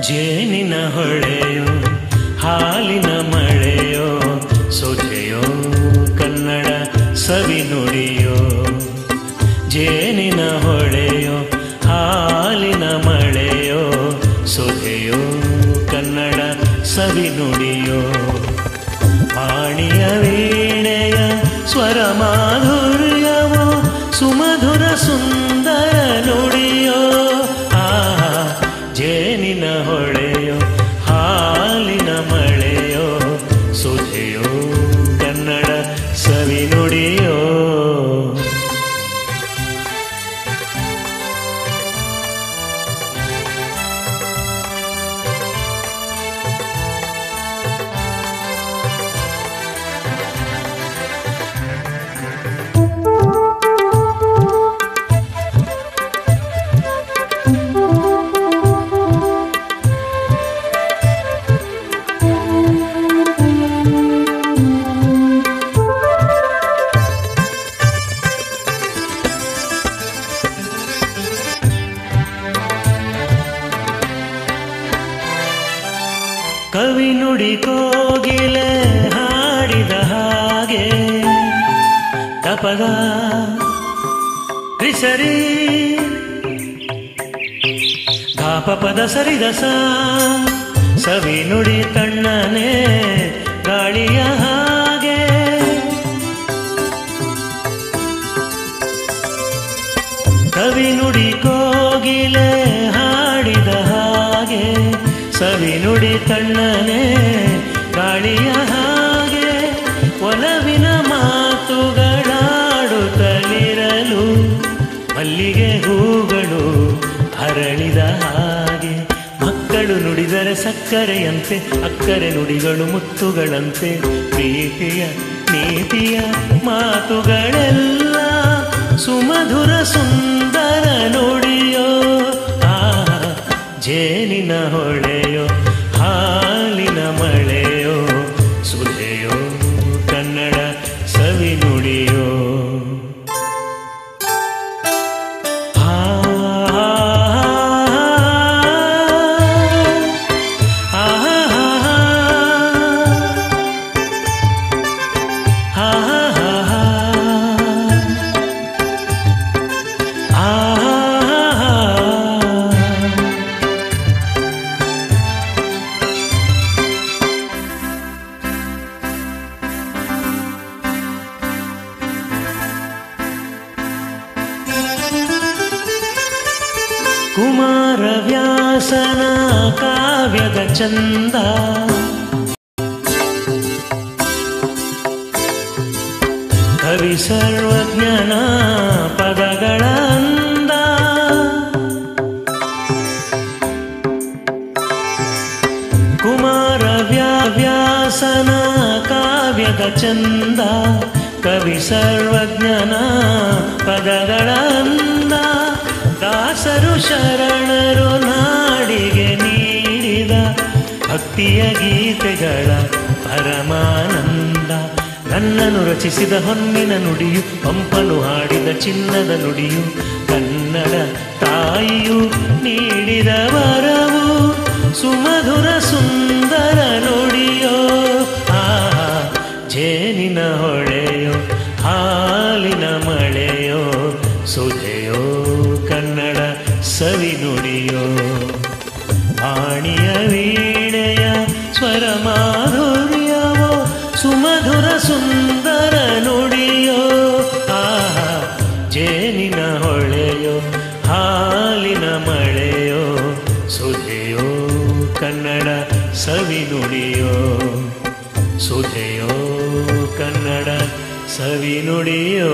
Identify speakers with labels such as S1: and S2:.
S1: ಜೇನಿನ ಹೊಳೆಯೋ ಹಾಲಿನ ಮಳೆಯೋ ಸೊಜೆಯೋ ಕನ್ನಡ ಸವಿ ನುಡಿಯೋ. ಜೇನಿನ ಹೊಳೆಯೋ ಹಾಲಿನ ಮಳೆಯೋ ಸೊಜೆಯೋ ಕನ್ನಡ ಸವಿ ನುಡಿಯೋ. ವಾಣಿಯ ವೀಣೆಯ ಸ್ವರ ಮಾಧುರ್ಯವೋ ಸುಮಧುರ ಸುಂದರ ನುಡಿಯೋ. ಜೇನಿನ ಹೊಳೆಯೋ ಹಾಲಿನ ಮಳೆಯೋ ಸುಧೆಯೋ ಕನ್ನಡ ಸವಿ ನುಡಿಯೋ. ಕವಿ ನುಡಿ ಕೋಗಿಲೆ ಹಾಡಿದ ಹಾಗೆ ತಪದ ರಿಸರಿ ಧಾಪಪದ ಸರಿದಸ ಸವಿ ನುಡಿ ತಣ್ಣನೆ ಗಾಳಿಯ ಹಾಗೆ. ಕವಿ ನುಡಿ ಕೋಗಿಲೆ ಹಾಡಿದ ಹಾಗೆ ಸವಿ ನುಡಿ ತಣ್ಣನೆ ಗಾಳಿಯ ಹಾಗೆ. ಒಲವಿನ ಮಾತುಗಳಾಡುತ್ತಲಿರಲು ಮಲ್ಲಿಗೆ ಹೂಗಳು ಹರಳಿದ ಹಾಗೆ. ಮಕ್ಕಳು ನುಡಿದರೆ ಸಕ್ಕರೆಯಂತೆ ಅಕ್ಕರೆ ನುಡಿಗಳು ಮುತ್ತುಗಳಂತೆ. ಪ್ರೀತಿಯ ನೀತಿಯ ಮಾತುಗಳೆಲ್ಲ ಸುಮಧುರ ಸುಂದರ ನುಡಿಯೋ. ಜೇನಿನ ಹೊಳೆಯೋ ಹಾಲಿನ ಮಳೆಯೋ ಸುಧೆಯೋ ಕನ್ನಡ ಸವಿ ನುಡಿಯೋ. ಕುಮಾರವ್ಯಾಸನ ಕಾವ್ಯದ ಚಂದ ಕವಿ ಸರ್ವಜ್ಞನ ಪದಗಳ ಅಂದ. ಕುಮಾರವ್ಯಾಸನ ಕಾವ್ಯದ ಚಂದ ಕವಿ ಸರ್ವಜ್ಞನ ಪದಗಳ ಅಂದ. ದಾಸರು ಶರಣರು ನಾಡಿಗೆ ನೀಡಿದ ಭಕ್ತಿಯ ಗೀತೆಗಳ ಪರಮಾನಂದ. ನನ್ನನ್ನು ರಚಿಸಿದ ಹೊನ್ನಿನ ನುಡಿಯು ಪಂಪನು ಹಾಡಿದ ಚಿನ್ನದ ನುಡಿಯು. ಕನ್ನಡ ತಾಯಿಯು ನೀಡಿದ ವರವು ಸುಮಧುರ ಸುಂದರ ನುಡಿಯೋ. ಜೇನಿನ ಹೊಳೆಯೋ ಹಾಲಿನ ಮಳೆಯೋ ಸುಧೆಯೋ ಕನ್ನಡ ಸವಿ ನುಡಿಯೋ. ವಾಣಿಯ ವೀಣೆಯ ಸ್ವರ ಮಾಧುರ್ಯವೋ ಸುಮಧುರ ಸುಂದರ ನುಡಿಯೋ. ಜೇನಿನ ಹೊಳೆಯೋ ಹಾಲಿನ ಮಳೆಯೋ ಸುಧೆಯೋ ಕನ್ನಡ ಸವಿ ನುಡಿಯೋ. ಸುಧೆಯೋ ಕನ್ನಡ ಸವಿ ನುಡಿಯೋ.